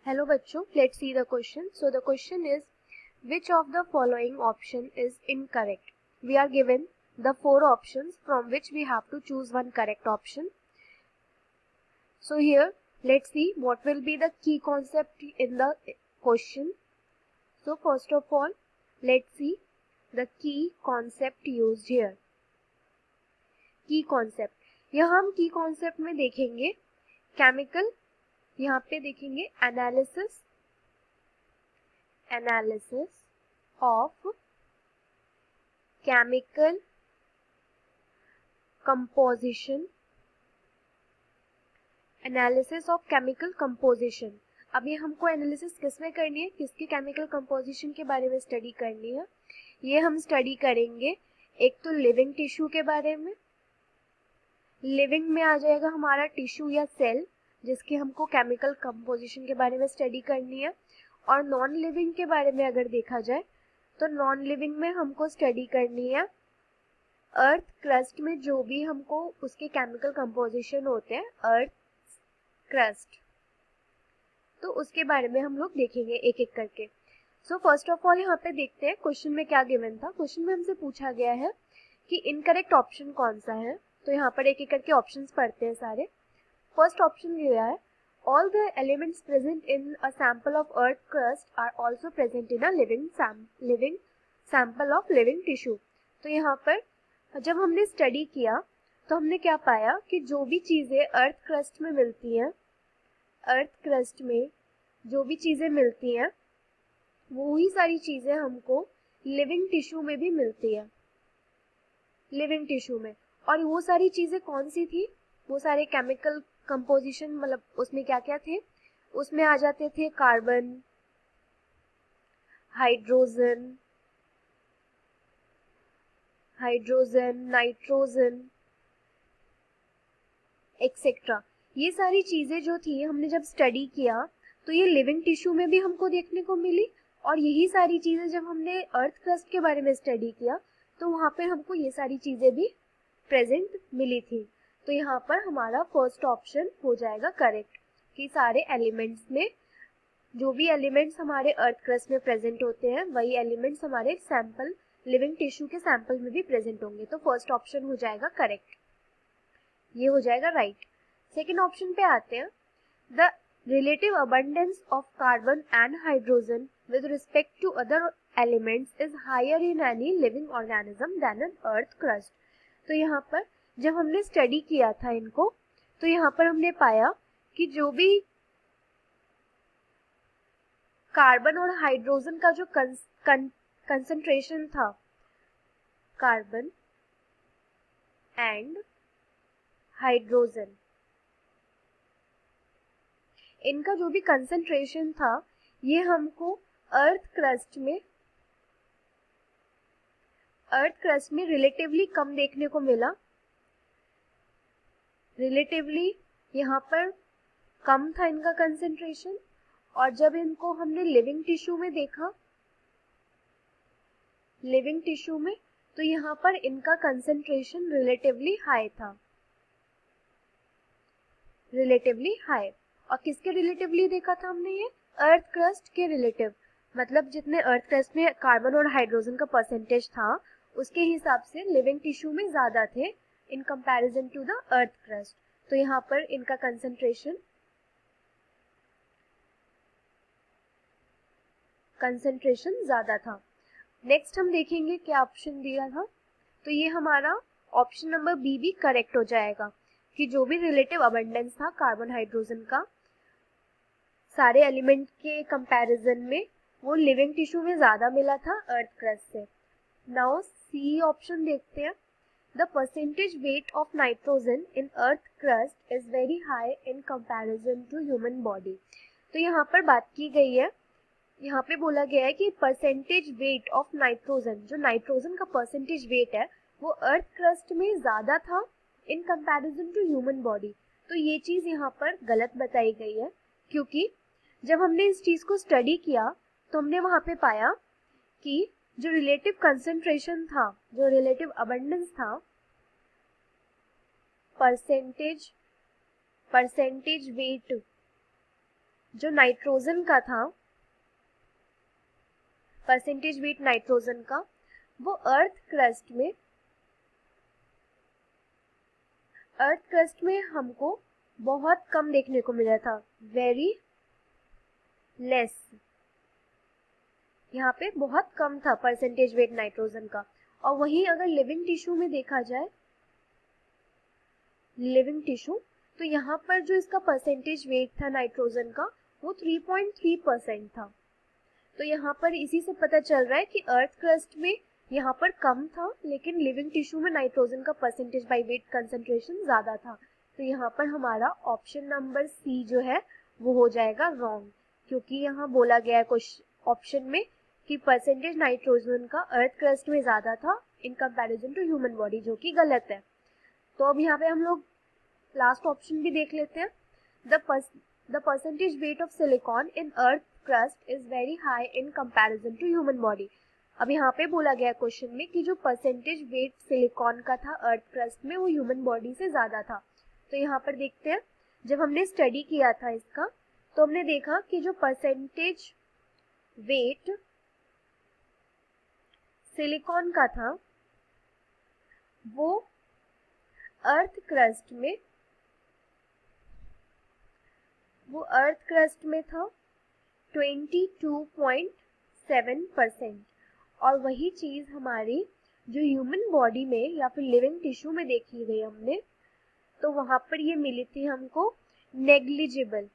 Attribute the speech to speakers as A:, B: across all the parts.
A: Hello बच्चों, let's see the question. So the question is, which of the following option is incorrect? We are given the 4 options from which we have to choose one correct option. So here, let's see what will be the key concept in the question. So first of all, let's see the key concept used here. Key concept. यहाँ हम key concept में देखेंगे chemical, यहाँ पे देखेंगे analysis of chemical composition. Analysis of chemical composition. अब ये हमको एनालिसिस किस में करनी है, किसके केमिकल कंपोजिशन के बारे में स्टडी करनी है. ये हम स्टडी करेंगे एक तो लिविंग टिश्यू के बारे में. लिविंग में आ जाएगा हमारा टिश्यू या सेल जिसके हमको केमिकल कंपोजिशन के बारे में स्टडी करनी है. और नॉन लिविंग के बारे में अगर देखा जाए तो नॉन लिविंग में हमको स्टडी करनी है अर्थ क्रस्ट में जो भी हमको उसके केमिकल कंपोजिशन होते हैं, अर्थ क्रस्ट, तो उसके बारे में हम लोग देखेंगे एक एक करके. सो फर्स्ट ऑफ ऑल यहाँ पे देखते हैं क्वेश्चन में क्या गिवन था. क्वेश्चन में हमसे पूछा गया है कि इनकरेक्ट ऑप्शन कौन सा है. तो यहाँ पर एक एक करके ऑप्शंस पढ़ते हैं सारे. फर्स्ट ऑप्शन दिया है, all the elements present in a sample of earth crust are also present in a living sample of living tissue. तो यहाँ पर जब हमने स्टडी किया तो हमने क्या पाया कि जो भी चीज़ें अर्थ क्रस्ट में मिलती हैं, अर्थ क्रस्ट में जो भी चीज़ें मिलती हैं वही सारी चीज़ें हमको लिविंग टिश्यू में भी मिलती है, लिविंग टिश्यू में. और वो सारी चीज़ें कौन सी थी, वो सारे केमिकल कंपोजिशन, मतलब उसमें क्या क्या थे, उसमें आ जाते थे कार्बन, हाइड्रोजन, नाइट्रोजन एक्सेट्रा. ये सारी चीजें जो थी हमने जब स्टडी किया तो ये लिविंग टिश्यू में भी हमको देखने को मिली. और यही सारी चीजें जब हमने अर्थ क्रस्ट के बारे में स्टडी किया तो वहां पे हमको ये सारी चीजें भी प्रेजेंट मिली थी. तो यहाँ पर हमारा फर्स्ट ऑप्शन हो जाएगा करेक्ट कि सारे एलिमेंट्स में जो भी एलिमेंट्स हमारे अर्थ क्रस्ट में प्रेजेंट होते हैं वही एलिमेंट्स हमारे सैंपल लिविंग टिश्यू के सैंपल में भी प्रेजेंट होंगे. तो फर्स्ट ऑप्शन हो जाएगा करेक्ट, ये हो जाएगा राइट. सेकेंड ऑप्शन पे आते हैं. The relative abundance of carbon and hydrogen with respect to other elements is higher in any living organism than an earth crust. तो यहाँ पर जब हमने स्टडी किया था इनको तो यहाँ पर हमने पाया कि जो भी कार्बन और हाइड्रोजन का जो कंसंट्रेशन था, कार्बन एंड हाइड्रोजन, इनका जो भी कंसंट्रेशन था ये हमको अर्थ क्रस्ट में रिलेटिवली कम देखने को मिला. रिलेटिवली यहाँ पर कम था इनका कंसंट्रेशन. और जब इनको हमने लिविंग टिश्यू में देखा, लिविंग टिश्यू में, तो यहाँ पर इनका कंसंट्रेशन रिलेटिवली हाई था, रिलेटिवली हाई. और किसके रिलेटिवली देखा था हमने, ये अर्थ क्रस्ट के रिलेटिव, मतलब जितने अर्थ क्रस्ट में कार्बन और हाइड्रोजन का परसेंटेज था उसके हिसाब से लिविंग टिश्यू में ज्यादा थे in comparison to the earth crust. तो यहाँ पर इनका कंसंट्रेशन ज्यादा था. नेक्स्ट हम देखेंगे क्या ऑप्शन दिया था. तो ये हमारा ऑप्शन नंबर बी भी करेक्ट हो जाएगा कि जो भी रिलेटिव अबंडेंस था कार्बन हाइड्रोजन का सारे एलिमेंट के कंपैरिजन में वो लिविंग टिश्यू में ज्यादा मिला था अर्थ क्रस्ट से. नाउ सी ऑप्शन देखते हैं. The percentage weight of nitrogen in earth crust is very high in comparison to human body. तो यहाँ पर बात की गई है, यहाँ पे बोला गया है कि परसेंटेज वेट ऑफ नाइट्रोजन, जो नाइट्रोजन का परसेंटेज वेट है वो अर्थ क्रस्ट में ज्यादा था in comparison to human body. तो ये चीज यहाँ पर गलत बताई गई है क्योंकि जब हमने इस चीज को स्टडी किया तो हमने वहां पे पाया कि जो रिलेटिव कंसंट्रेशन था, जो रिलेटिव अबंडेंस था, परसेंटेज वेट जो नाइट्रोजन का था, परसेंटेज वेट नाइट्रोजन का, वो अर्थ क्रस्ट में हमको बहुत कम देखने को मिला था, वेरी लेस। यहाँ पे बहुत कम था परसेंटेज वेट नाइट्रोजन का। और वहीं अगर लिविंग टिश्यू में देखा जाए, लिविंग टिश्यू, तो यहाँ पर जो इसका परसेंटेज वेट था नाइट्रोजन का वो 3.3% था। तो यहाँ पर इसी से पता चल रहा है कि अर्थ क्रस्ट में यहाँ पर कम था, लेकिन लिविंग टिश्यू में नाइट्रोजन का परसेंटेज बाय वेट कंसंट्रेशन ज्यादा था। तो यहाँ पर हमारा ऑप्शन नंबर सी जो है वो हो जाएगा रॉन्ग, क्योंकि यहाँ बोला गया है कुछ ऑप्शन में कि परसेंटेज नाइट्रोजन का अर्थ क्रस्ट में ज्यादा था in comparison to human body, जो कि गलत है। तो अब यहाँ पे हम लोग लास्ट ऑप्शन भी देख लेते हैं। The percentage weight of silicon in earth crust is very high in comparison to human body. अब यहाँ पे बोला गया क्वेश्चन में कि जो परसेंटेज वेट सिलिकॉन का था अर्थ क्रस्ट में वो ह्यूमन बॉडी से ज्यादा था। तो यहाँ पर देखते हैं, जब हमने स्टडी किया था इसका तो हमने देखा कि जो परसेंटेज वेट सिलिकॉन का था वो अर्थ क्रस्ट में था 22.7%। और वही चीज हमारी जो ह्यूमन बॉडी में या फिर लिविंग टिश्यू में देखी गई हमने, तो वहां पर ये मिली थी हमको नेग्लिजिबल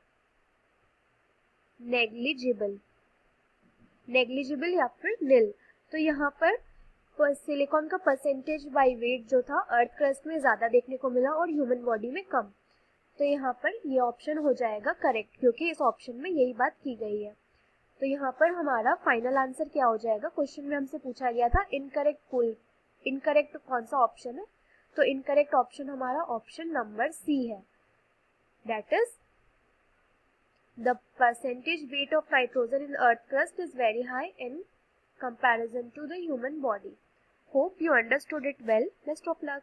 A: या फिर नील। तो यहाँ पर सिलिकॉन का परसेंटेज बाय वेट जो था अर्थ क्रस्ट में ज्यादा देखने को मिला और ह्यूमन बॉडी में कम। तो यहाँ पर ये ऑप्शन हो जाएगा करेक्ट, क्योंकि इस ऑप्शन में यही बात की गई है। तो यहाँ पर हमारा फाइनल आंसर क्या हो जाएगा? क्वेश्चन में हमसे पूछा गया था इनकरेक्ट कौन सा ऑप्शन है, तो इनकरेक्ट ऑप्शन हमारा ऑप्शन नंबर सी है, that is the percentage weight of nitrogen in earth crust is very high in comparison to the human body. Hope you understood it well. Best of luck.